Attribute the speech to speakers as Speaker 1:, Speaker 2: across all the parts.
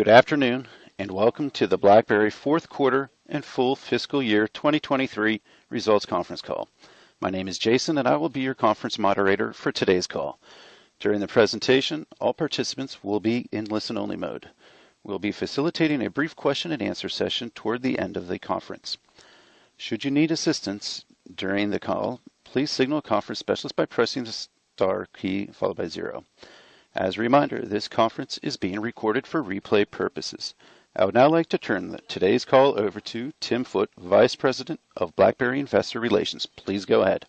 Speaker 1: Good afternoon, and welcome to the BlackBerry fourth quarter and full fiscal year 2023 results conference call. My name is Jason, and I will be your conference moderator for today's call. During the presentation, all participants will be in listen-only mode. We'll be facilitating a brief question and answer session toward the end of the conference. Should you need assistance during the call, please signal a conference specialist by pressing the star key followed by 0. As a reminder, this conference is being recorded for replay purposes. I would now like to turn today's call over to Tim Foote, Vice President of BlackBerry Investor Relations. Please go ahead.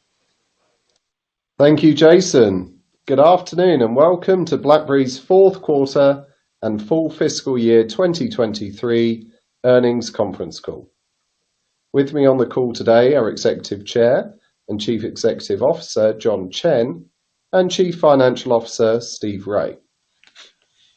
Speaker 2: Thank you, Jason. Good afternoon and welcome to BlackBerry's fourth quarter and full fiscal year 2023 earnings conference call. With me on the call today are Executive Chair and Chief Executive Officer John Chen and Chief Financial Officer Steve Rai.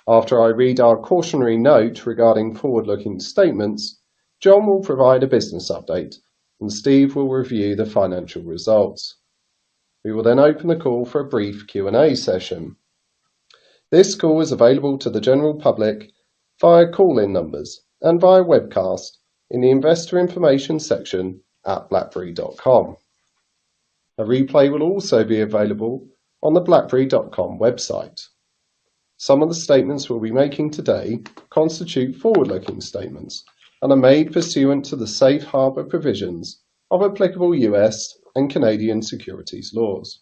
Speaker 2: After I read our cautionary note regarding forward-looking statements, John will provide a business update and Steve will review the financial results. We will then open the call for a brief Q&A session. This call is available to the general public via call-in numbers and via webcast in the investor information section at blackberry.com. A replay will also be available on the blackberry.com website. Some of the statements we'll be making today constitute forward-looking statements and are made pursuant to the safe harbor provisions of applicable US and Canadian securities laws.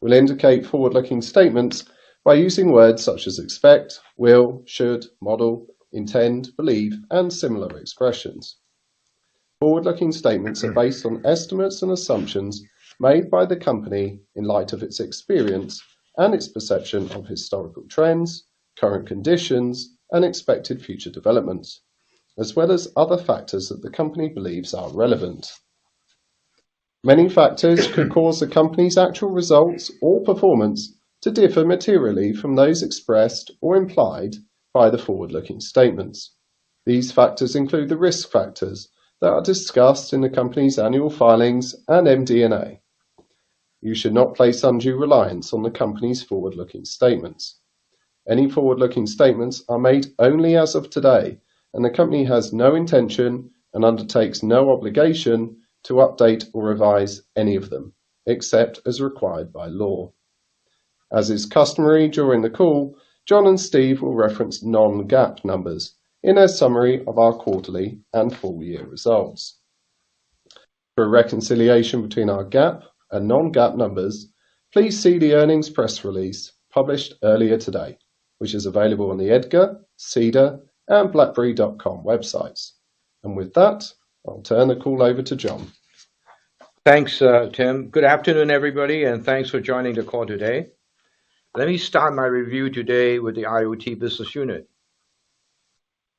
Speaker 2: We'll indicate forward-looking statements by using words such as expect, will, should, model, intend, believe, and similar expressions. Forward-looking statements are based on estimates and assumptions made by the company in light of its experience and its perception of historical trends, current conditions, and expected future developments, as well as other factors that the company believes are relevant. Many factors could cause the company's actual results or performance to differ materially from those expressed or implied by the forward-looking statements. These factors include the risk factors that are discussed in the company's annual filings and MD&A. You should not place undue reliance on the company's forward-looking statements. Any forward-looking statements are made only as of today, and the company has no intention and undertakes no obligation to update or revise any of them, except as required by law. As is customary during the call, John and Steve will reference non-GAAP numbers in a summary of our quarterly and full-year results. For a reconciliation between our GAAP and non-GAAP numbers, please see the earnings press release published earlier today, which is available on the EDGAR, CEDAR, and BlackBerry.com websites. And with that, I'll turn the call over to John.
Speaker 3: Thanks, Tim. Good afternoon, everybody, and thanks for joining the call today. Let me start my review today with the IoT business unit.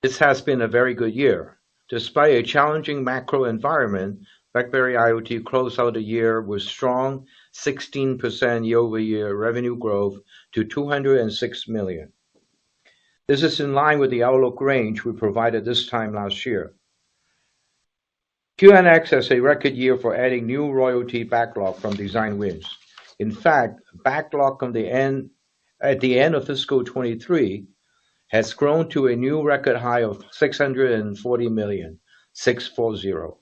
Speaker 3: This has been a very good year. Despite a challenging macro environment, BlackBerry IoT closed out the year with strong 16% year-over-year revenue growth to $206 million. This is in line with the outlook range we provided this time last year. QNX has a record year for adding new royalty backlog from design wins. In fact, backlog at the end of fiscal 23 has grown to a new record high of $640 million, 640.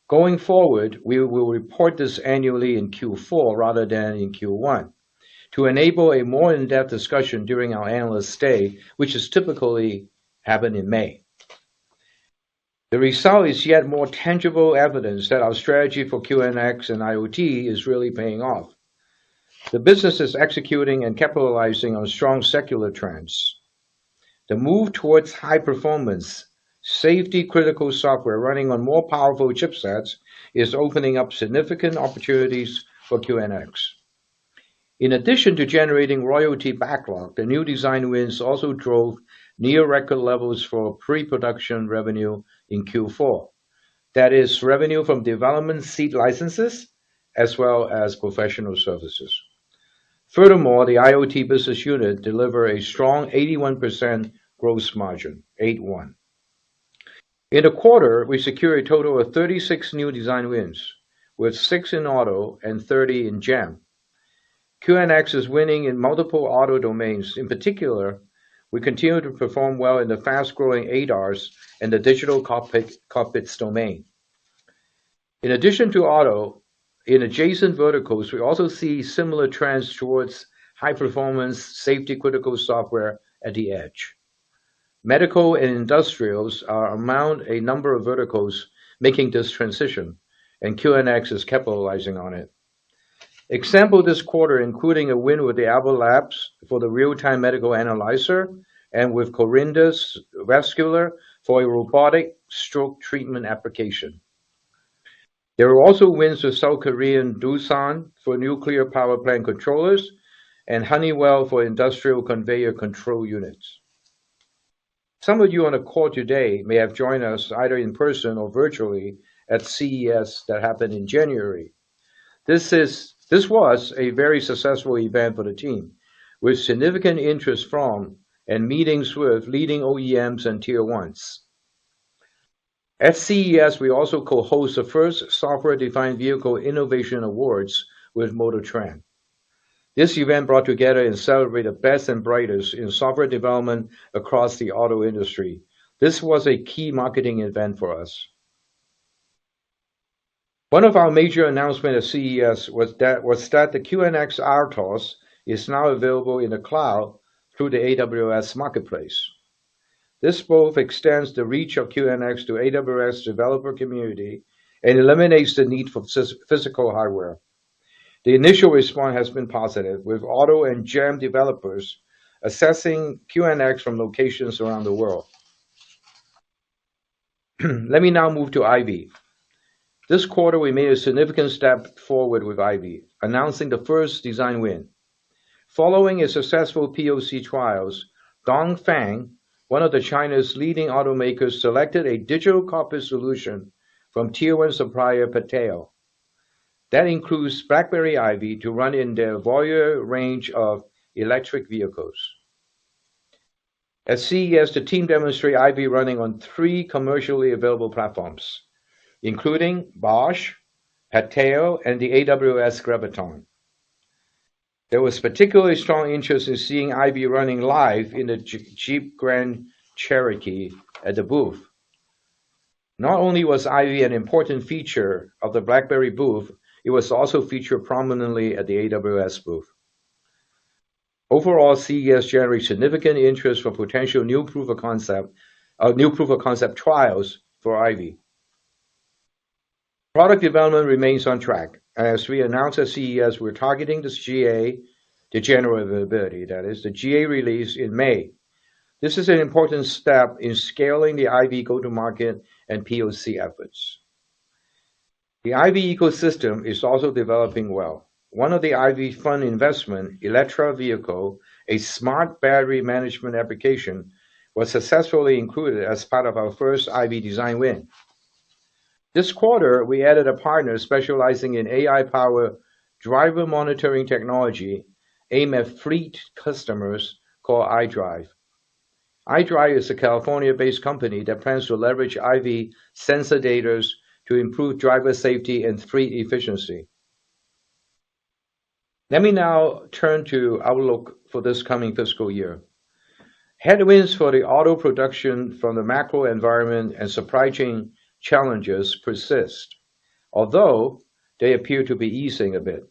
Speaker 3: Going forward, we will report this annually in Q4 rather than in Q1 to enable a more in-depth discussion during our Analyst Day, which is typically happen in May. The result is yet more tangible evidence that our strategy for QNX and IoT is really paying off. The business is executing and capitalizing on strong secular trends. The move towards high performance, safety-critical software running on more powerful chipsets is opening up significant opportunities for QNX. In addition to generating royalty backlog, the new design wins also drove near record levels for pre-production revenue in Q4. That is revenue from development seat licenses as well as professional services. Furthermore, the IoT business unit delivered a strong 81% gross margin, 81. In the quarter, we secured a total of 36 new design wins, with 6 in auto and 30 in GEM. QNX is winning in multiple auto domains. In particular, We continue to perform well in the fast-growing ADAS and the digital cockpits domain. In addition to auto, in adjacent verticals, we also see similar trends towards high-performance, safety-critical software at the edge. Medical and industrials are among a number of verticals making this transition, and QNX is capitalizing on it. Example this quarter, including a win with the Alba Labs for the real-time medical analyzer and with Corindus Vascular for a robotic stroke treatment application. There were also wins with South Korean Doosan for nuclear power plant controllers and Honeywell for industrial conveyor control units. Some of you on the call today may have joined us either in person or virtually at CES that happened in January. This was a very successful event for the team, with significant interest from and meetings with leading OEMs and Tier 1s. At CES, we also co-host the first Software-Defined Vehicle Innovation Awards with MotorTrend. This event brought together and celebrated the best and brightest in software development across the auto industry. This was a key marketing event for us. One of our major announcements at CES was that the QNX RTOS is now available in the cloud through the AWS Marketplace. This both extends the reach of QNX to AWS developer community and eliminates the need for physical hardware. The initial response has been positive, with auto and GEM developers accessing QNX from locations around the world. Let me now move to IVY. This quarter, we made a significant step forward with IVY, announcing the first design win. Following a successful POC trials, Dongfeng, one of China's leading automakers, selected a digital cockpit solution from Tier 1 supplier Pateo. That includes BlackBerry IVY to run in their Voyeur range of electric vehicles. At CES, the team demonstrated IVY running on 3 commercially available platforms, including Bosch, Pateo, and the AWS Graviton. There was particularly strong interest in seeing IVY running live in the Jeep Grand Cherokee at the booth. Not only was IVY an important feature of the BlackBerry booth, it was also featured prominently at the AWS booth. Overall, CES generated significant interest for potential new proof of concept trials for IVY. Product development remains on track. As we announced at CES, we're targeting this GA, the general availability, that is, the GA release in May. This is an important step in scaling the IVY go-to-market and POC efforts. The IVY ecosystem is also developing well. One of the IVY fund investment, Electra Vehicle, a smart battery management application, was successfully included as part of our first IVY design win. This quarter, we added a partner specializing in AI-powered driver monitoring technology aimed at fleet customers called iDrive. iDrive is a California-based company that plans to leverage IVY sensor data to improve driver safety and fleet efficiency. Let me now turn to outlook for this coming fiscal year. Headwinds for the auto production from the macro environment and supply chain challenges persist, although they appear to be easing a bit.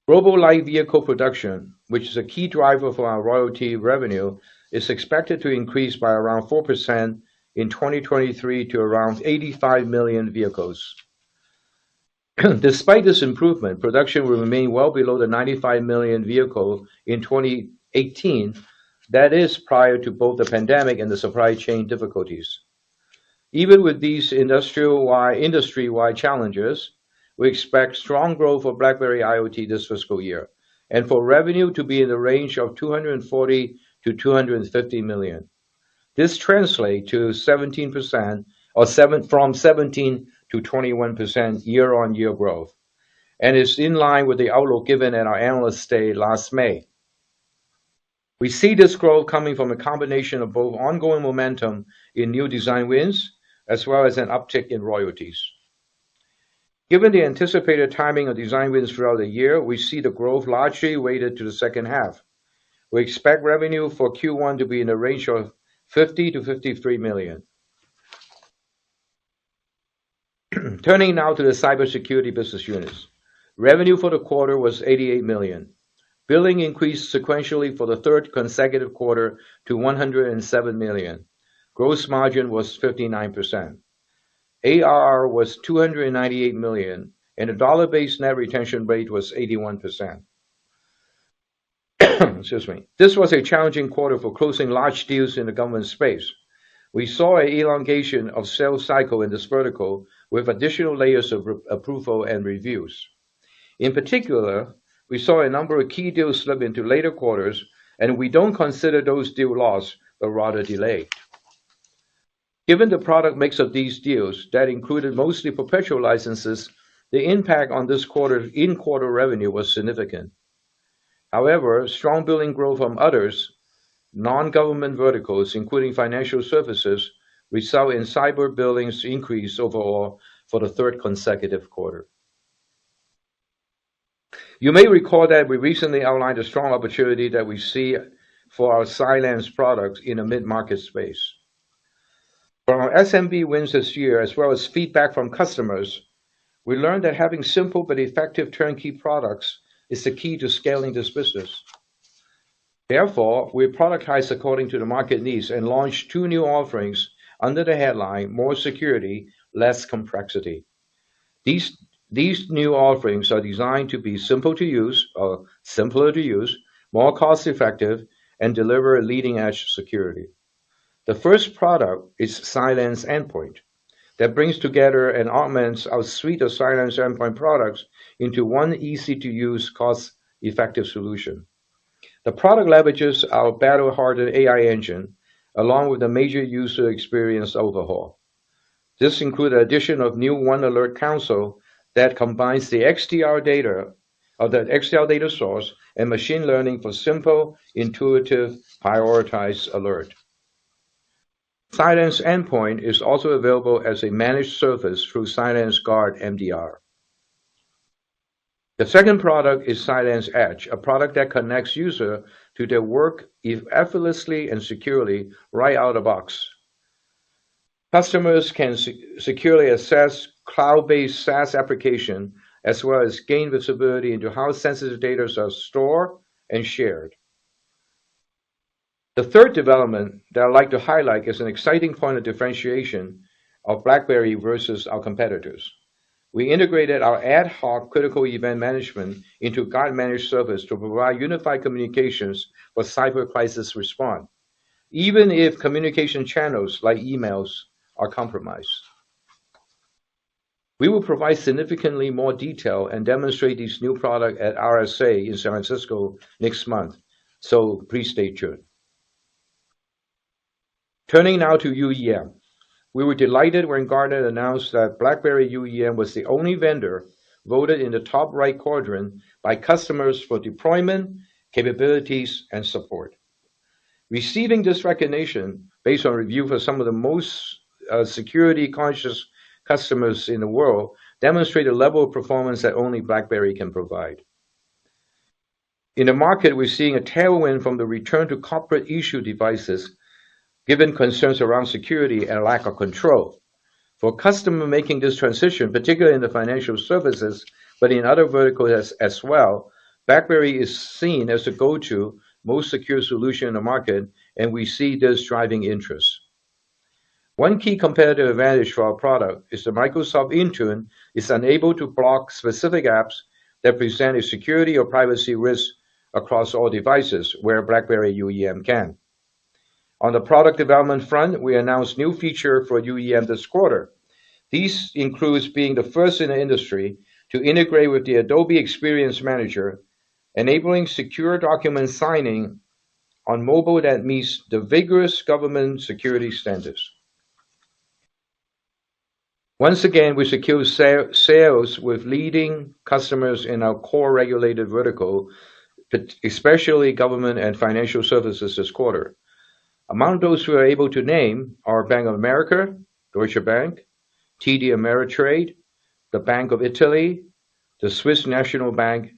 Speaker 3: Global light vehicle production, which is a key driver for our royalty revenue, is expected to increase by around 4% in 2023 to around 85 million vehicles. Despite this improvement, production will remain well below the 95 million vehicle in 2018, that is prior to both the pandemic and the supply chain difficulties. Even with these industry-wide challenges, we expect strong growth for BlackBerry IoT this fiscal year, and for revenue to be in the range of 240 to 250 million. This translates to 17% from 17 to 21% year-on-year growth, and is in line with the outlook given at our Analyst Day last May. We see this growth coming from a combination of both ongoing momentum in new design wins, as well as an uptick in royalties. Given the anticipated timing of design wins throughout the year, we see the growth largely weighted to the second half. We expect revenue for Q1 to be in the range of $50 to $53 million. Turning now to the cybersecurity business units. Revenue for the quarter was $88 million. Billing increased sequentially for the third consecutive quarter to $107 million. Gross margin was 59%. ARR was $298 million, and the dollar-based net retention rate was 81%. Excuse me. This was a challenging quarter for closing large deals in the government space. We saw an elongation of sales cycle in this vertical with additional layers of approval and reviews. In particular, we saw a number of key deals slip into later quarters, and we don't consider those deals lost, but rather delayed. Given the product mix of these deals that included mostly perpetual licenses, the impact on this quarter's in-quarter revenue was significant. However, strong billing growth from others, non-government verticals, including financial services, result in cyber billings increase overall for the third consecutive quarter. You may recall that we recently outlined a strong opportunity that we see for our Cylance products in the mid-market space. From our SMB wins this year, as well as feedback from customers, we learned that having simple but effective turnkey products is the key to scaling this business. Therefore, we productized according to the market needs and launched 2 new offerings under the headline, More Security, Less Complexity. These new offerings are designed to be simple to use, or simpler to use, more cost-effective, and deliver leading-edge security. The first product is Cylance Endpoint that brings together and augments our suite of Cylance Endpoint products into one easy-to-use, cost-effective solution. The product leverages our battle-hardened AI engine along with a major user experience overhaul. This includes the addition of new One Alert Console that combines the XDR data source and machine learning for simple, intuitive, prioritized alert. Cylance Endpoint is also available as a managed service through Cylance Guard MDR. The second product is Cylance Edge, a product that connects users to their work effortlessly and securely right out of the box. Customers can securely access cloud-based SaaS applications as well as gain visibility into how sensitive data are stored and shared. The third development that I'd like to highlight is an exciting point of differentiation of BlackBerry versus our competitors. We integrated our ad hoc critical event management into Guard Managed Service to provide unified communications for cyber crisis response, even if communication channels like emails are compromised. We will provide significantly more detail and demonstrate these new products at RSA in San Francisco next month, so please stay tuned. Turning now to UEM. We were delighted when Gartner announced that BlackBerry UEM was the only vendor voted in the top right quadrant by customers for deployment, capabilities, and support. Receiving this recognition based on review for some of the most security-conscious customers in the world demonstrate a level of performance that only BlackBerry can provide. In the market, we're seeing a tailwind from the return to corporate issue devices given concerns around security and lack of control. For customers making this transition, particularly in the financial services, but in other verticals as well, BlackBerry is seen as the go-to most secure solution in the market, and we see this driving interest. One key competitive advantage for our product is that Microsoft Intune is unable to block specific apps that present a security or privacy risk across all devices, where BlackBerry UEM can. On the product development front, we announced new features for UEM this quarter. These include being the first in the industry to integrate with the Adobe Experience Manager, enabling secure document signing on mobile that meets the vigorous government security standards. Once again, we secured sales with leading customers in our core regulated vertical, especially government and financial services this quarter. Among those we are able to name are Bank of America, Deutsche Bank, TD Ameritrade, the Bank of Italy, the Swiss National Bank,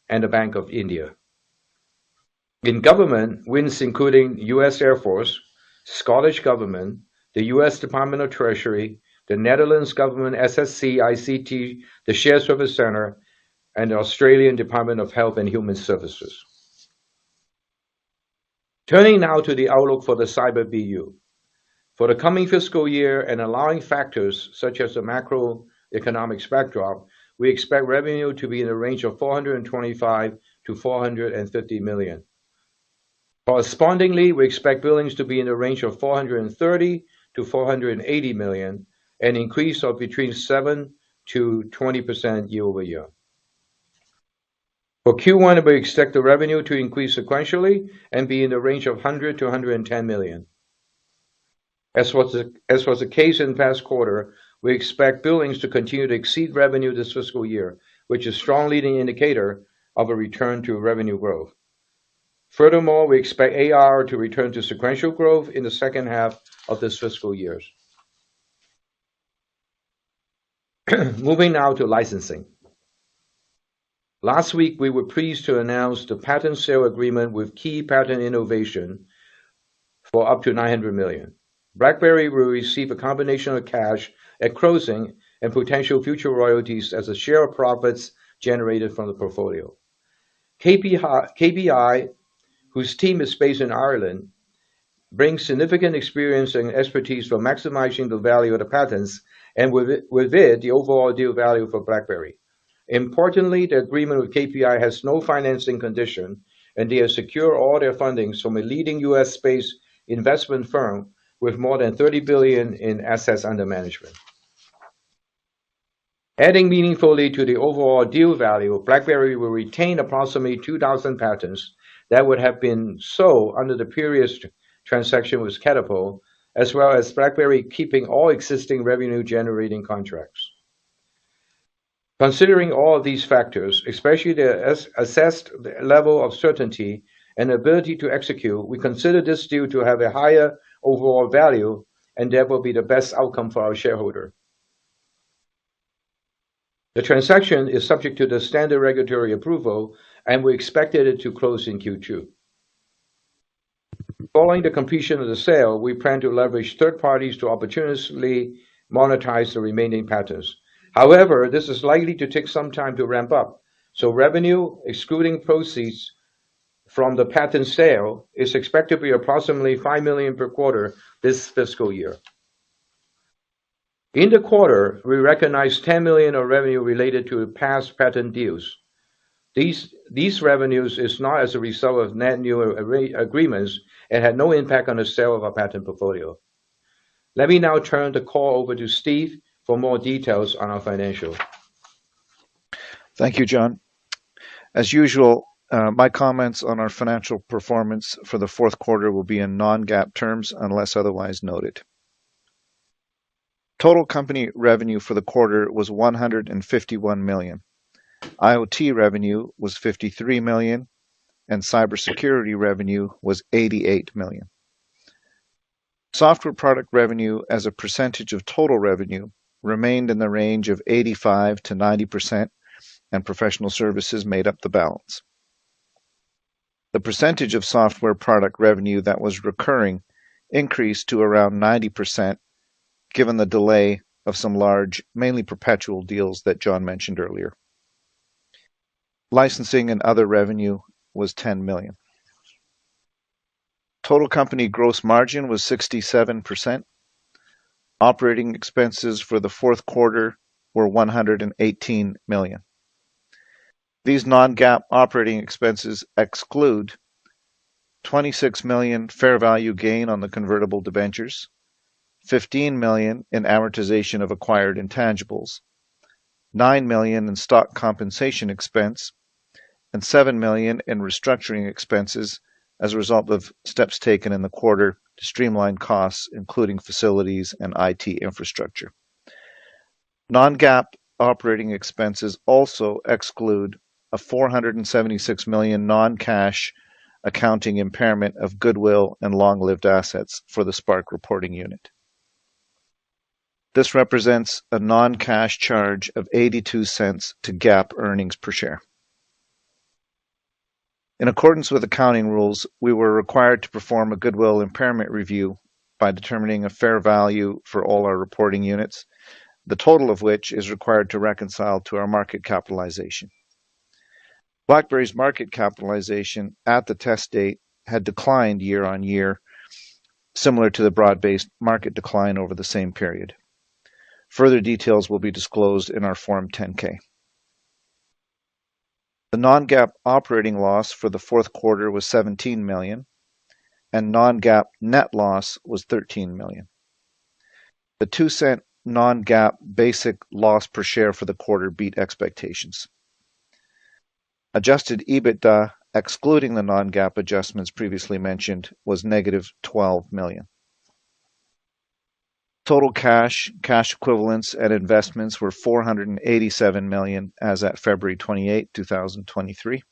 Speaker 3: and the Bank of India. In government, wins including U.S. Air Force, Scottish Government, the U.S. Department of Treasury, the Netherlands Government SSC ICT, the Shared Service Center, and the Australian Department of Health and Human Services. Turning now to the outlook for the Cyber BU. For the coming fiscal year and allowing factors such as the macroeconomic backdrop, we expect revenue to be in the range of 425 to 450 million. Correspondingly, we expect billings to be in the range of 430 to 480 million, an increase of between 7 to 20% year over year. For Q1, we expect the revenue to increase sequentially and be in the range of 100 to 110 million. As was the case in the past quarter, we expect billings to continue to exceed revenue this fiscal year, which is a strong leading indicator of a return to revenue growth. Furthermore, we expect ARR to return to sequential growth in the second half of this fiscal year. Moving now to licensing. Last week, we were pleased to announce the patent sale agreement with Key Patent Innovation for up to 900 million. BlackBerry will receive a combination of cash at closing and potential future royalties as a share of profits generated from the portfolio. KPI, whose team is based in Ireland, brings significant experience and expertise for maximizing the value of the patents and with it, the overall deal value for BlackBerry. Importantly, the agreement with KPI has no financing condition, and they have secured all their fundings from a leading US-based investment firm with more than 30 billion in assets under management. Adding meaningfully to the overall deal value, BlackBerry will retain approximately 2,000 patents that would have been sold under the previous transaction with Catapult, as well as BlackBerry keeping all existing revenue-generating contracts. Considering all of these factors, especially the assessed level of certainty and ability to execute, we consider this deal to have a higher overall value, and that will be the best outcome for our shareholder. The transaction is subject to the standard regulatory approval, and we expected it to close in Q2. Following the completion of the sale, we plan to leverage third parties to opportunistically monetize the remaining patents. However, this is likely to take some time to ramp up, so revenue, excluding proceeds from the patent sale, is expected to be approximately 5 million per quarter this fiscal year. In the quarter, we recognized 10 million of revenue related to past patent deals. These revenues is not as a result of net new agreements and had no impact on the sale of our patent portfolio. Let me now turn the call over to Steve for more details on our financials.
Speaker 4: Thank you, John. As usual, my comments on our financial performance for the fourth quarter will be in non-GAAP terms unless otherwise noted. Total company revenue for the quarter was 151 million. IoT revenue was 53 million, and cybersecurity revenue was 88 million. Software product revenue as a percentage of total revenue remained in the range of 85 to 90%, and professional services made up the balance. The percentage of software product revenue that was recurring increased to around 90%, given the delay of some large, mainly perpetual deals that John mentioned earlier. Licensing and other revenue was 10 million. Total company gross margin was 67%. Operating expenses for the fourth quarter were 118 million. These non-GAAP operating expenses exclude 26 million fair value gain on the convertible debentures, 15 million in amortization of acquired intangibles, 9 million in stock compensation expense, and 7 million in restructuring expenses as a result of steps taken in the quarter to streamline costs, including facilities and IT infrastructure. Non-GAAP operating expenses also exclude a 476 million non-cash accounting impairment of goodwill and long-lived assets for the Spark reporting unit. This represents a non-cash charge of 82 cents to GAAP earnings per share. In accordance with accounting rules, we were required to perform a goodwill impairment review by determining a fair value for all our reporting units, the total of which is required to reconcile to our market capitalization. BlackBerry's market capitalization at the test date had declined year on year, similar to the broad-based market decline over the same period. Further details will be disclosed in our Form 10-K. The non-GAAP operating loss for the fourth quarter was $17 million, and non-GAAP net loss was $13 million. The 2-cent non-GAAP basic loss per share for the quarter beat expectations. Adjusted EBITDA, excluding the non-GAAP adjustments previously mentioned, was negative $12 million. Total cash equivalents, and investments were $487 million as at February 28, 2023,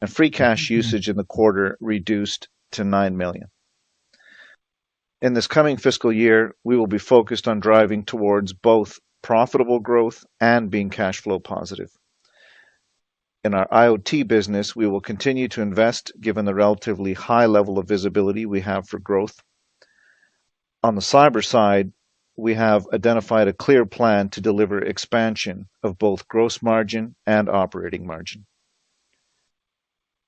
Speaker 4: and free cash usage in the quarter reduced to $9 million. In this coming fiscal year, we will be focused on driving towards both profitable growth and being cash flow positive. In our IoT business, we will continue to invest given the relatively high level of visibility we have for growth. On the cyber side, we have identified a clear plan to deliver expansion of both gross margin and operating margin.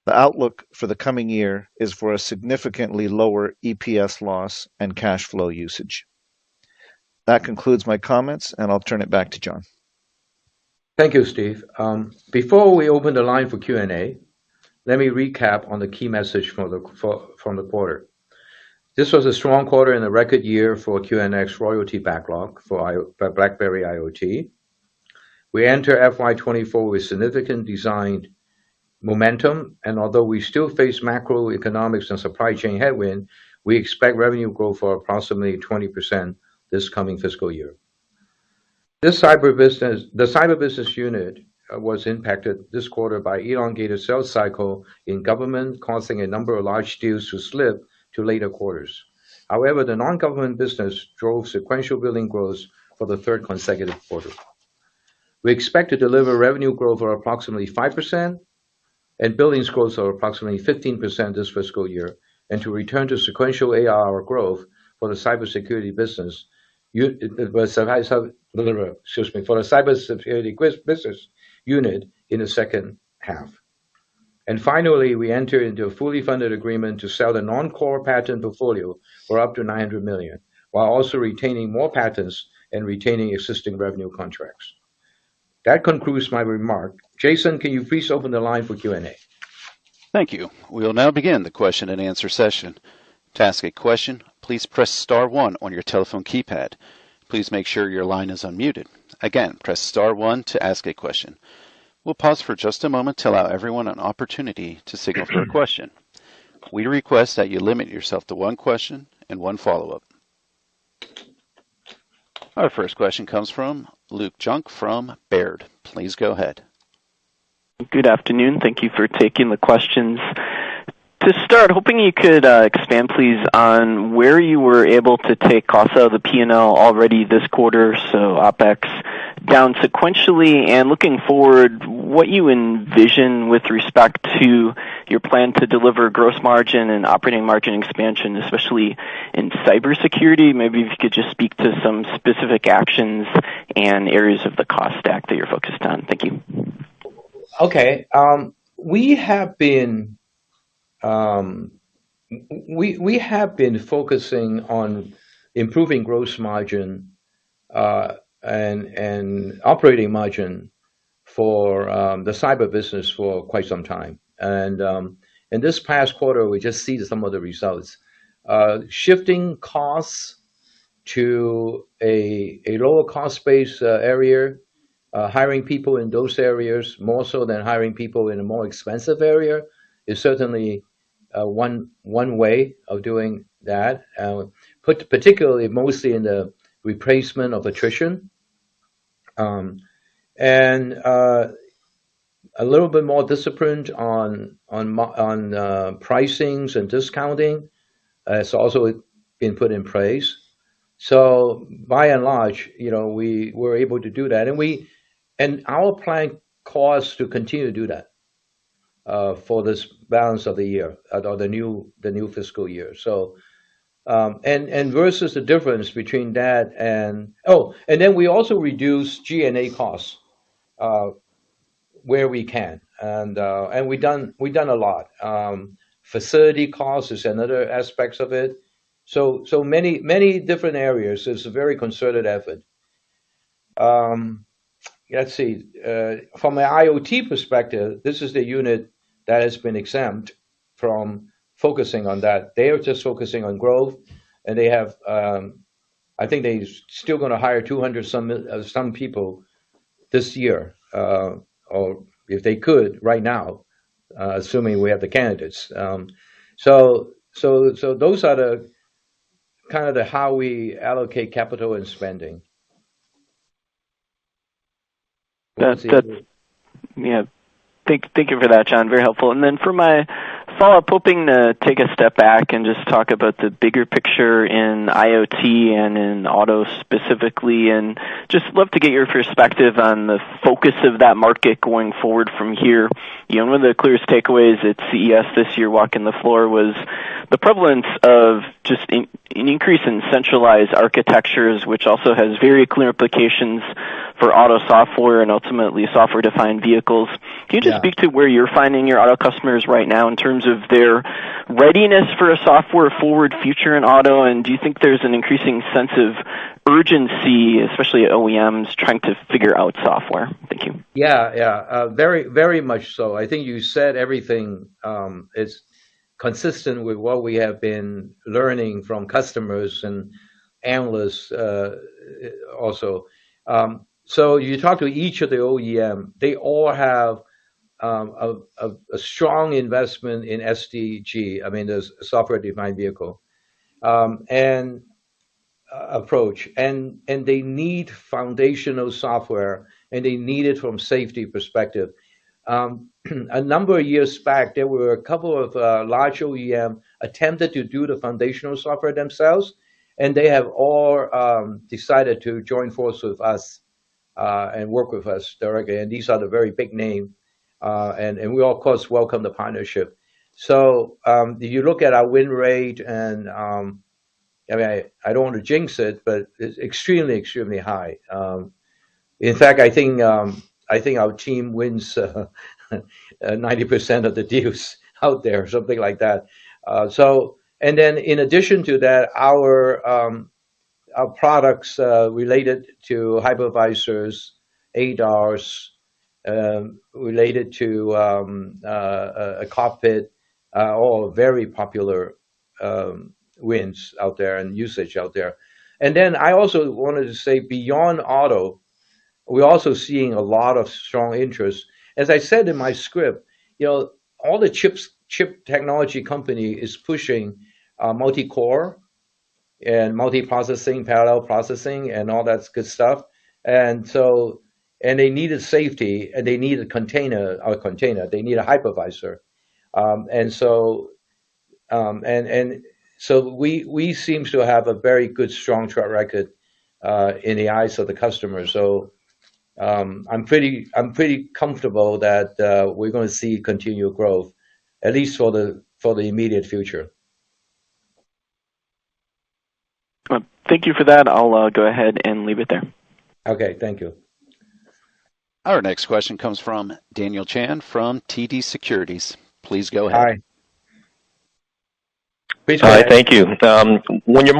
Speaker 4: The outlook for the coming year is for a significantly lower EPS loss and cash flow usage. That concludes my comments, and I'll turn it back to John.
Speaker 3: Thank you, Steve. Before we open the line for Q&A, let me recap on the key message from the quarter. This was a strong quarter and a record year for QNX royalty backlog for BlackBerry IoT. We enter FY24 with significant design momentum, and although we still face macroeconomics and supply chain headwind, we expect revenue growth for approximately 20% this coming fiscal year. The cyber business unit was impacted this quarter by elongated sales cycle in government, causing a number of large deals to slip to later quarters. However, the non-government business drove sequential billing growth for the third consecutive quarter. We expect to deliver revenue growth of approximately 5% and billings growth of approximately 15% this fiscal year, and to return to sequential ARR growth for the cybersecurity business unit in the second half. And finally, we enter into a fully funded agreement to sell the non-core patent portfolio for up to $900 million, while also retaining more patents and retaining existing revenue contracts. That concludes my remark. Jason, can you please open the line for Q&A?
Speaker 1: Thank you. We will now begin the question and answer session. To ask a question, please press star one on your telephone keypad. Please make sure your line is unmuted. Again, press star one to ask a question. We'll pause for just a moment to allow everyone an opportunity to signal for a question. We request that you limit yourself to one question and one follow-up. Our first question comes from Luke Junk from Baird. Please go ahead.
Speaker 5: Good afternoon. Thank you for taking the questions. To start, hoping you could expand, please, on where you were able to take costs out of the P&L already this quarter, so OpEx down sequentially, and looking forward, what you envision with respect to your plan to deliver gross margin and operating margin expansion, especially in cybersecurity. Maybe if you could just speak to some specific actions and areas of the cost stack that you're focused on. Thank you.
Speaker 3: Okay. We have been focusing on improving gross margin and operating margin for the cyber business for quite some time. And in this past quarter, we just see some of the results. Shifting costs to a lower cost base area, hiring people in those areas more so than hiring people in a more expensive area is certainly one way of doing that. Particularly mostly in the replacement of attrition, and a little bit more disciplined on pricings and discounting. It's also been put in place. So by and large, we were able to do that, and our plan calls to continue to do that. for this balance of the year or the new fiscal year. So and versus the difference between that and then we also reduce G&A costs uh, where we can, and we done a lot. Facility costs is another aspects of it. So many different areas. It's a very concerted effort. Um, let's see. From an IoT perspective, this is the unit that has been exempt from focusing on that. They are just focusing on growth, and they have. I think they're still going to hire 200 some people this year, or if they could right now, assuming we have the candidates. So those are the kind of the how we allocate capital and spending.
Speaker 5: That's yeah. Thank you for that, John. Very helpful. And then for my follow-up, hoping to take a step back and just talk about the bigger picture in IoT and in auto specifically, and just love to get your perspective on the focus of that market going forward from here. You know, one of the clearest takeaways at CES this year, walking the floor, was the prevalence of just an increase in centralized architectures, which also has very clear implications for auto software and ultimately software-defined vehicles. Can you just speak to where you're finding your auto customers right now in terms of their readiness for a software-forward future in auto, and do you think there's an increasing sense of urgency, especially at OEMs, trying to figure out software? Thank you.
Speaker 3: Yeah, very, very much so. I think you said everything. It's consistent with what we have been learning from customers and analysts also. So you talk to each of the OEM, they all have a strong investment in SDG. I mean, there's software-defined vehicle and approach, and they need foundational software, and they need it from safety perspective. A number of years back, there were a couple of large OEM attempted to do the foundational software themselves, and they have all decided to join forces with us and work with us directly. And these are the very big name, and we of course welcome the partnership. So if you look at our win rate, and I mean, I don't want to jinx it, but it's extremely, extremely high. In fact, I think our team wins 90% of the deals out there, something like that. And then in addition to that, our products related to hypervisors, ADAS, related to a cockpit, all very popular wins out there and usage out there. And then I also wanted to say, beyond auto, we're also seeing a lot of strong interest. As I said in my script, all the chip technology company is pushing multi-core and multi-processing, parallel processing, and all that good stuff. And they needed safety, and they needed they need a hypervisor. So we seem to have a very good, strong track record in the eyes of the customer. So I'm pretty comfortable that we're going to see continued growth, at least for the immediate future.
Speaker 5: Thank you for that. I'll go ahead and leave it there.
Speaker 3: Okay, thank you.
Speaker 1: Our next question comes from Daniel Chan from TD Securities. Please go ahead.
Speaker 3: Hi. Please go ahead.
Speaker 6: Hi, thank you. When you're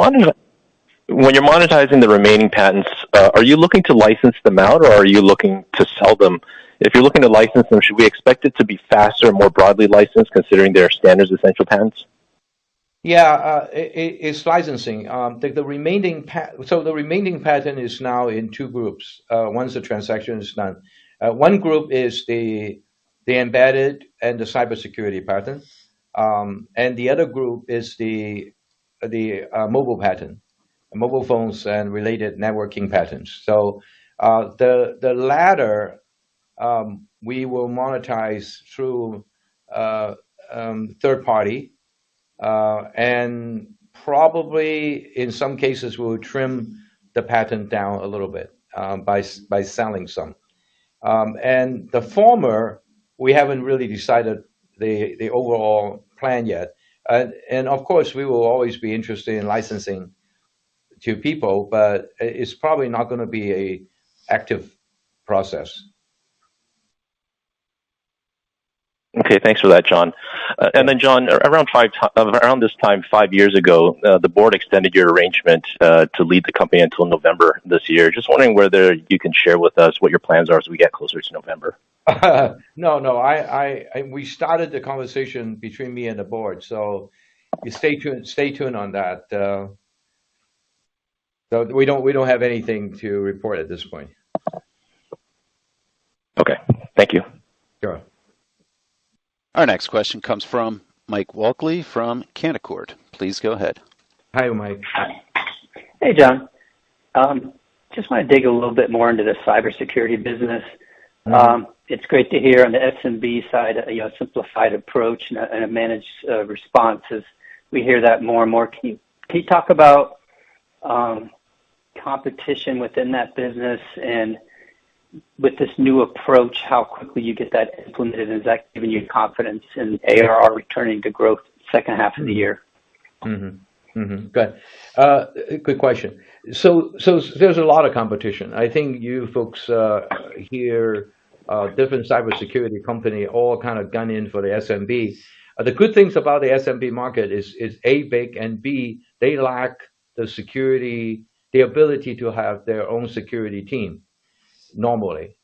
Speaker 6: monetizing the remaining patents, are you looking to license them out, or are you looking to sell them? If you're looking to license them, should we expect it to be faster and more broadly licensed, considering their standards essential patents?
Speaker 3: Yeah, it's licensing. The remaining patent is now in two groups. Once the transaction is done, one group is the embedded and the cybersecurity patent, and the other group is the mobile patent, mobile phones and related networking patents. So the latter we will monetize through third party. And probably in some cases we'll trim the patent down a little bit by selling some. And the former, we haven't really decided the overall plan yet. And of course, we will always be interested in licensing to people, but it's probably not going to be a active process.
Speaker 6: Okay, thanks for that, John. And then, John, around this time 5 years ago, the board extended your arrangement to lead the company until November this year. Just wondering whether you can share with us what your plans are as we get closer to November.
Speaker 3: No. We started the conversation between me and the board, so you stay tuned on that. So we don't have anything to report at this point.
Speaker 6: Okay, thank you.
Speaker 3: Sure.
Speaker 1: Our next question comes from Mike Walkley from Canaccord. Please go ahead.
Speaker 3: Hi, Mike.
Speaker 7: Hey, John. Just want to dig a little bit more into the cybersecurity business. It's great to hear on the SMB side, a simplified approach and a managed response. As we hear that more and more, can you talk about competition within that business, and with this new approach, how quickly you get that implemented? Is that giving you confidence in ARR returning to growth second half of the year?
Speaker 3: Good. Good question. So there's a lot of competition. I think you folks hear different cybersecurity company all kind of gun in for the SMB. The good things about the SMB market is A, big, and B, they lack the ability to have their own security team normally.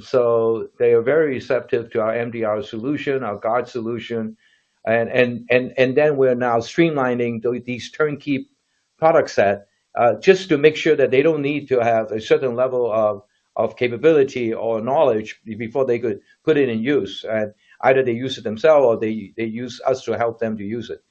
Speaker 3: So they are very receptive to our MDR solution, our guard solution, and then we're now streamlining these turnkey product set just to make sure that they don't need to have a certain level of capability or knowledge before they could put it in use. And either they use it themselves or they use us to help them to use it.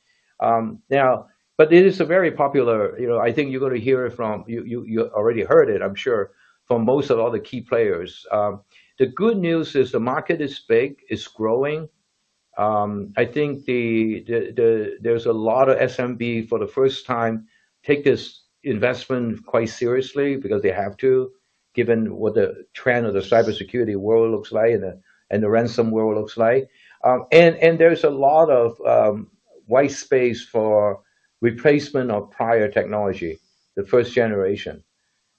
Speaker 3: Now, but it is a very popular, I think you're going to hear it from, you already heard it, I'm sure, from most of all the key players. The good news is the market is big, it's growing. I think there's a lot of SMB for the first time take this investment quite seriously because they have to, given what the trend of the cybersecurity world looks like and the ransom world looks like. And there's a lot of white space for replacement of prior technology, the first generation.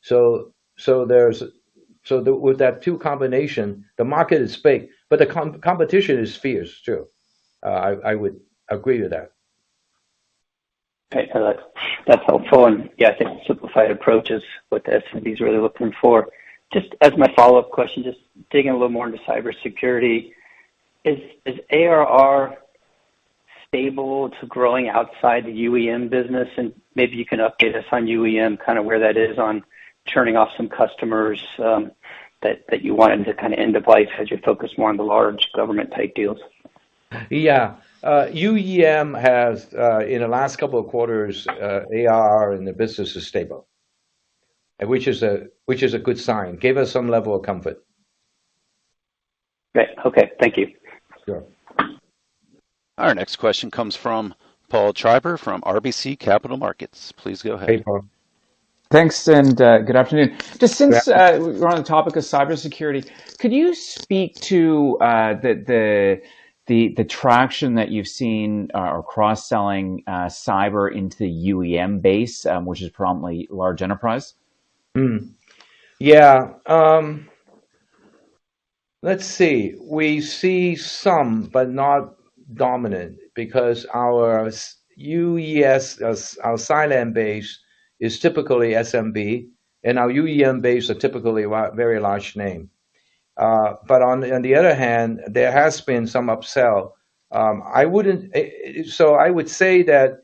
Speaker 3: So with that two combination, the market is big, but the competition is fierce too. I would agree with that.
Speaker 7: Okay, that's helpful, and I think simplified approach is what the SMB is really looking for. Just as my follow-up question, just digging a little more into cybersecurity, is ARR stable to growing outside the UEM business? And maybe you can update us on UEM, kind of where that is on turning off some customers that you wanted to kind of end of life as you focus more on the large government type deals.
Speaker 3: Yeah. UEM has, in the last couple of quarters, ARR in the business is stable, which is a good sign. Gave us some level of comfort.
Speaker 7: Great. Okay. Thank you.
Speaker 3: Sure.
Speaker 1: Our next question comes from Paul Treiber from RBC Capital Markets. Please go ahead.
Speaker 3: Hey, Paul.
Speaker 8: Thanks, and good afternoon. Just since we're on the topic of cybersecurity, could you speak to the traction that you've seen or cross-selling cyber into the UEM base, which is predominantly large enterprise?
Speaker 3: Yeah. Let's see. We see some, but not dominant, because our UES, our Cylance base, is typically SMB, and our UEM base are typically very large name. But on the other hand, there has been some upsell. I would say that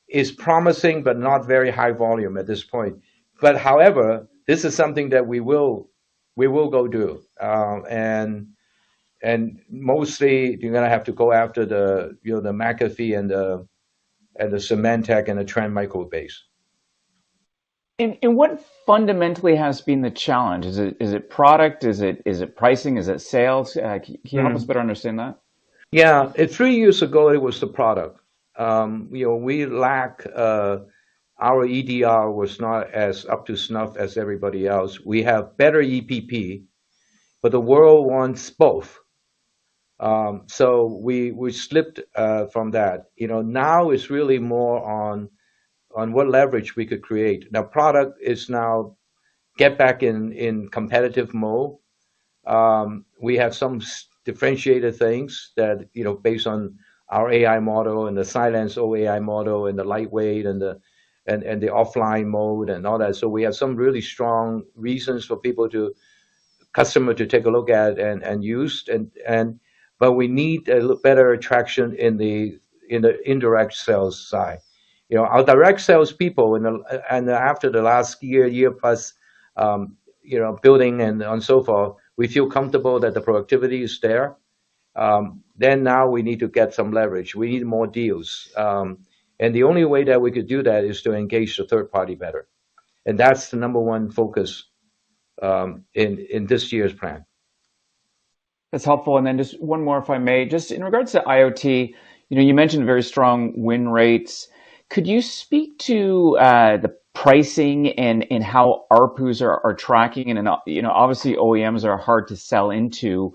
Speaker 3: it's promising, but not very high volume at this point. But however, this is something that we will go do, and mostly you're gonna have to go after the McAfee and the Symantec and the Trend Micro base.
Speaker 8: And what fundamentally has been the challenge? Is it product? Is it pricing? Is it sales? Can you help us better understand that?
Speaker 3: Yeah, 3 years ago it was the product. We lack our EDR was not as up to snuff as everybody else. We have better EPP, but the world wants both. So we slipped from that. Now it's really more on what leverage we could create. Now, product is now get back in competitive mode. We have some differentiated things that, based on our AI model and the Silence AI model and the lightweight and the offline mode and all that. So we have some really strong reasons for customer to take a look at and use, but we need a better traction in the indirect sales side. Our direct sales people and after the last year plus, building and so forth, we feel comfortable that the productivity is there. Then now we need to get some leverage. We need more deals. And the only way that we could do that is to engage the third party better. And that's the number one focus in this year's plan.
Speaker 8: That's helpful. And then just one more, if I may, just in regards to IoT, you mentioned very strong win rates. Could you speak to the pricing and how ARPUs are tracking? And obviously OEMs are hard to sell into.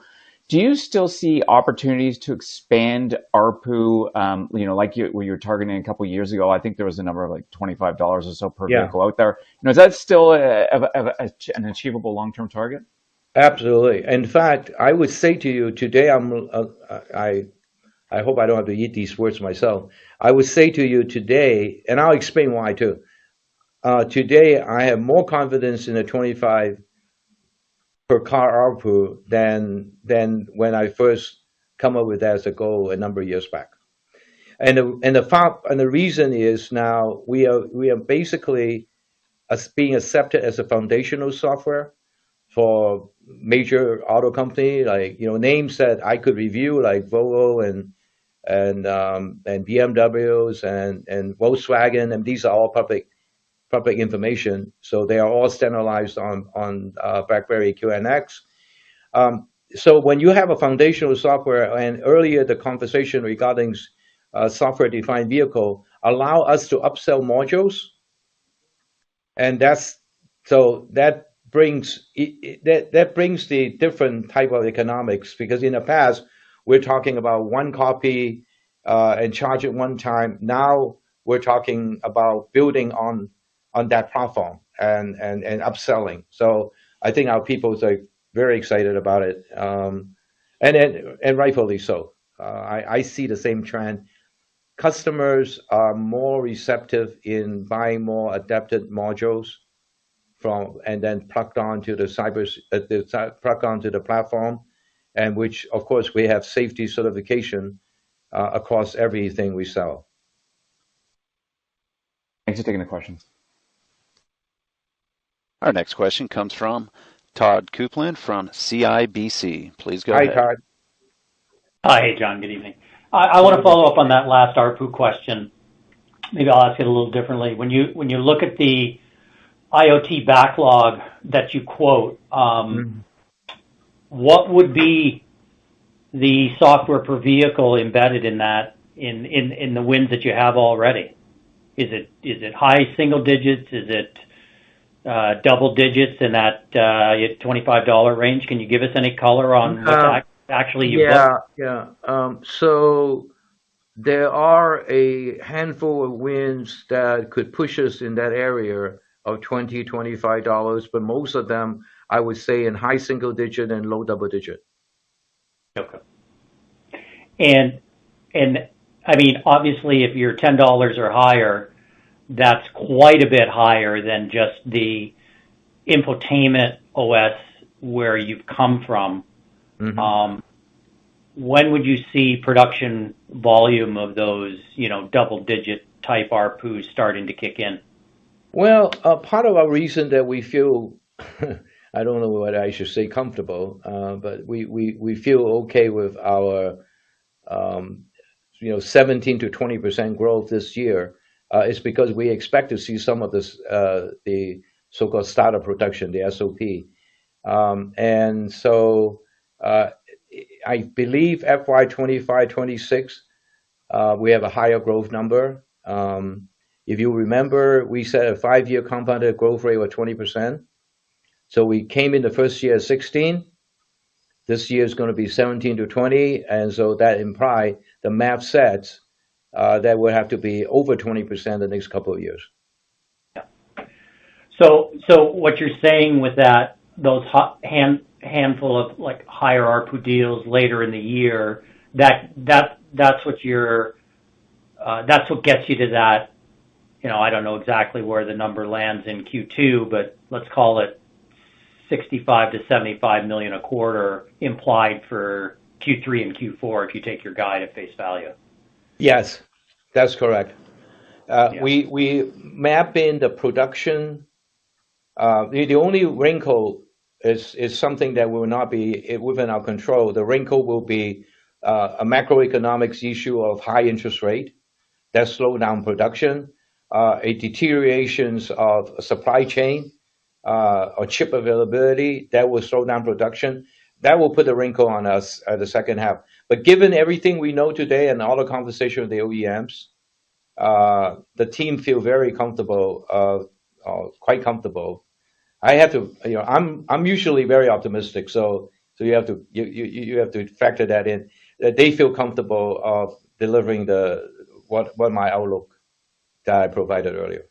Speaker 8: Do you still see opportunities to expand ARPU? Like you were targeting a couple of years ago. I think there was a number of like $25 or so per vehicle out there. Is that still an achievable long-term target?
Speaker 3: Absolutely. In fact, I would say to you today, I hope I don't have to eat these words myself. I would say to you today, and I'll explain why too. Today, I have more confidence in the 25 per car ARPU than when I first come up with that as a goal a number of years back. And the reason is now we are basically being accepted as a foundational software for major auto company, like names that I could review, like Volvo and BMWs and Volkswagen, and these are all public information. So they are all standardized on BlackBerry QNX. So when you have a foundational software, and earlier the conversation regarding software-defined vehicle allow us to upsell modules, and that brings the different type of economics, because in the past we're talking about one copy and charge it one time. Now we're talking about building on that platform and upselling. So I think our people are very excited about it, and rightfully so. I see the same trend. Customers are more receptive in buying more adapted modules and then plugged onto the platform, and which of course we have safety certification across everything we sell.
Speaker 8: Thanks for taking the questions.
Speaker 1: Our next question comes from Todd Coupland from CIBC. Please go ahead.
Speaker 3: Hi, Todd.
Speaker 9: Hi, hey, John. Good evening. I want to follow up on that last ARPU question. Maybe I'll ask it a little differently. When you look at the IoT backlog that you quote, what would be the software per vehicle embedded in that in the wins that you have already? Is it high single digits? Is it double digits in that $25 range? Can you give us any color on what actually you booked?
Speaker 3: Yeah. So there are a handful of wins that could push us in that area of $20, $25, but most of them, I would say, in high single digit and low double digit.
Speaker 9: Okay. And I mean, obviously, if you're $10 or higher, that's quite a bit higher than just the infotainment OS where you've come from. Mm-hmm. When would you see production volume of those, double-digit type ARPUs starting to kick in?
Speaker 3: Well, part of our reason that we feel, I don't know what I should say, comfortable, but we feel okay with our, 17 to 20% growth this year, is because we expect to see some of this, the so-called startup production, the SOP. And so I believe FY 25, 26, we have a higher growth number. If you remember, we set a 5-year compounded growth rate of 20%. So we came in the first year at 16. This year is going to be 17 to 20, and so that implies the math sets that will have to be over 20% the next couple of years.
Speaker 9: So what you're saying with that, those handful of like higher ARPU deals later in the year, that's what gets you to that. I don't know exactly where the number lands in Q2, but let's call it 65 to 75 million a quarter implied for Q3 and Q4 if you take your guide at face value.
Speaker 3: Yes, that's correct. We map in the production. The only wrinkle is something that will not be within our control. The wrinkle will be a macroeconomics issue of high interest rate that slow down production, a deteriorations of supply chain or chip availability that will slow down production. That will put a wrinkle on us at the second half. But given everything we know today and all the conversation with the OEMs, the team feel very comfortable, quite comfortable. I have to, I'm usually very optimistic, so you have to factor that in. That they feel comfortable of delivering what my outlook that I provided earlier.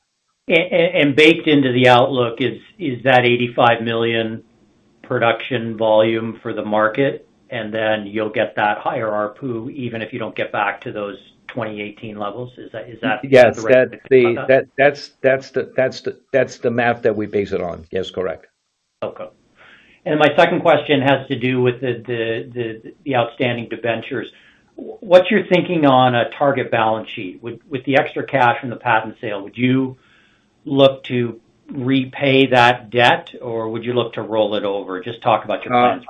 Speaker 9: And baked into the outlook is that 85 million production volume for the market, and then you'll get that higher ARPU even if you don't get back to those 2018 levels. Is that
Speaker 3: yes? That's the math that we base it on. Yes, correct.
Speaker 9: Okay. And my second question has to do with the outstanding debentures. What's your thinking on a target balance sheet with the extra cash from the patent sale? Would you look to repay that debt, or would you look to roll it over? Just talk about your plans.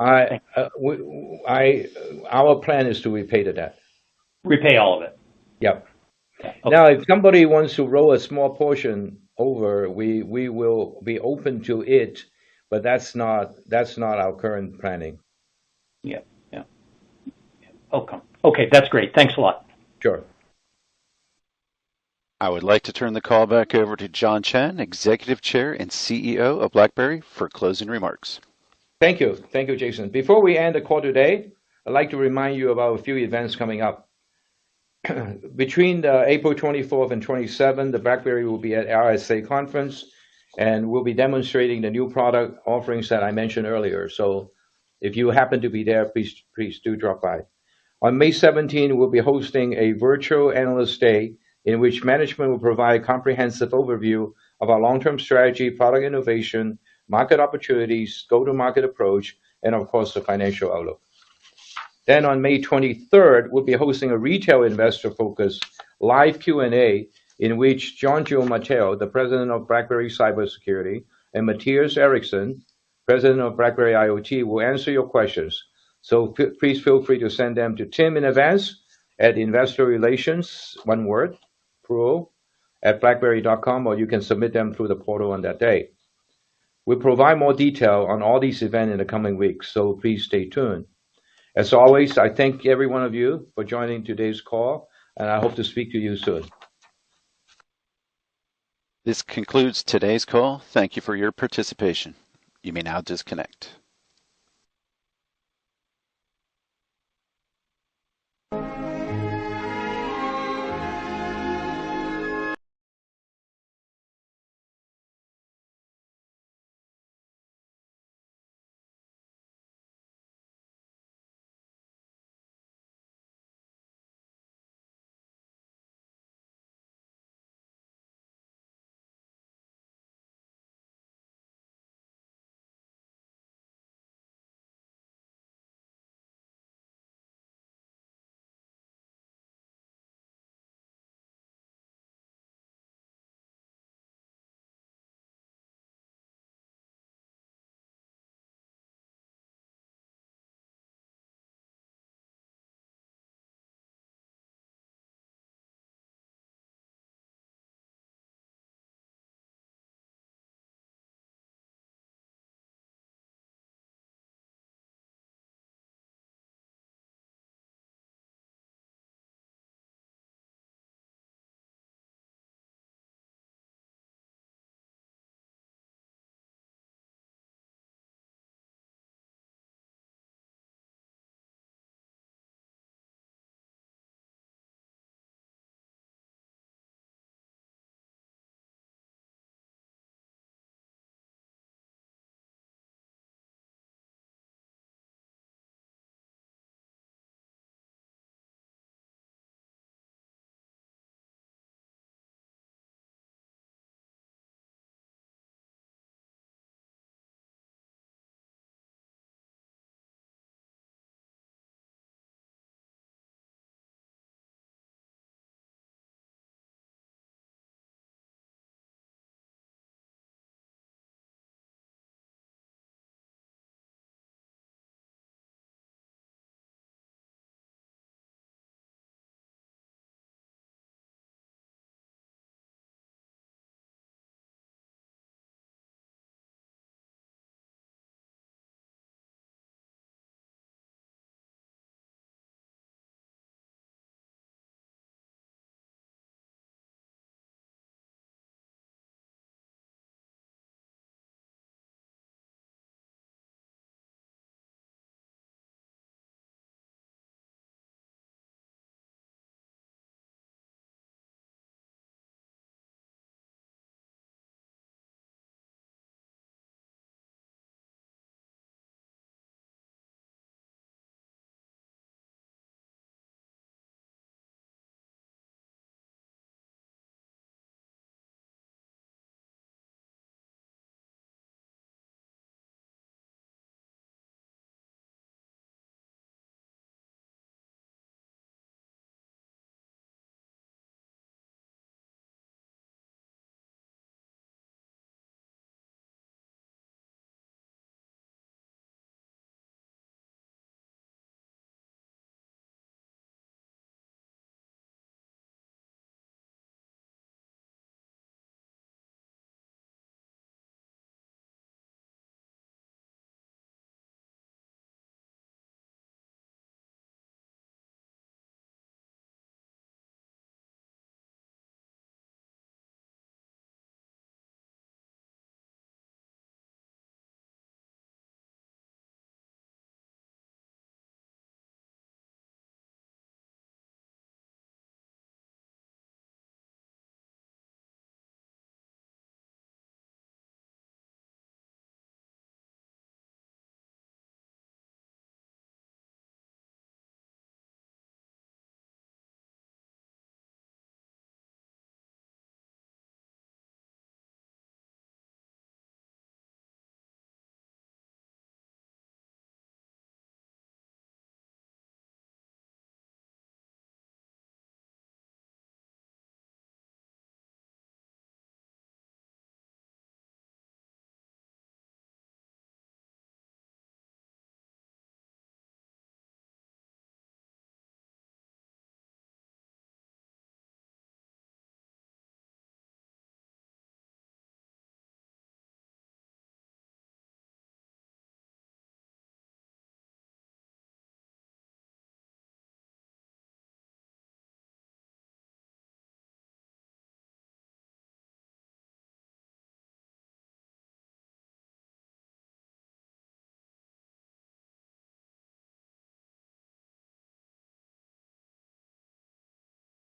Speaker 3: Our plan is to repay the debt.
Speaker 9: Repay all of it.
Speaker 3: Yep.
Speaker 9: Okay.
Speaker 3: Now, if somebody wants to roll a small portion over, we will be open to it, but that's not our current planning.
Speaker 9: Yeah. Okay, that's great. Thanks a lot.
Speaker 3: Sure.
Speaker 1: I would like to turn the call back over to John Chen, Executive Chair and CEO of BlackBerry, for closing remarks.
Speaker 3: Thank you, Jason. Before we end the call today, I'd like to remind you about a few events coming up. Between the April 24th and 27th, the BlackBerry will be at RSA conference, and we'll be demonstrating the new product offerings that I mentioned earlier. So if you happen to be there, please do drop by. On May 17th, we'll be hosting a virtual analyst day in which management will provide a comprehensive overview of our long-term strategy, product innovation, market opportunities, go-to-market approach, and of course, the financial outlook. Then on May 23rd, we'll be hosting a retail investor-focused live Q&A in which John Mateo, the president of BlackBerry Cybersecurity, and Matthias Eriksson, president of BlackBerry IoT, will answer your questions. So please feel free to send them to Tim in advance at Investor Relations, one word, plural, at BlackBerry.com, or you can submit them through the portal on that day. We'll provide more detail on all these events in the coming weeks, so please stay tuned. As always, I thank every one of you for joining today's call, and I hope to speak to you soon.
Speaker 1: This concludes today's call. Thank you for your participation. You may now disconnect.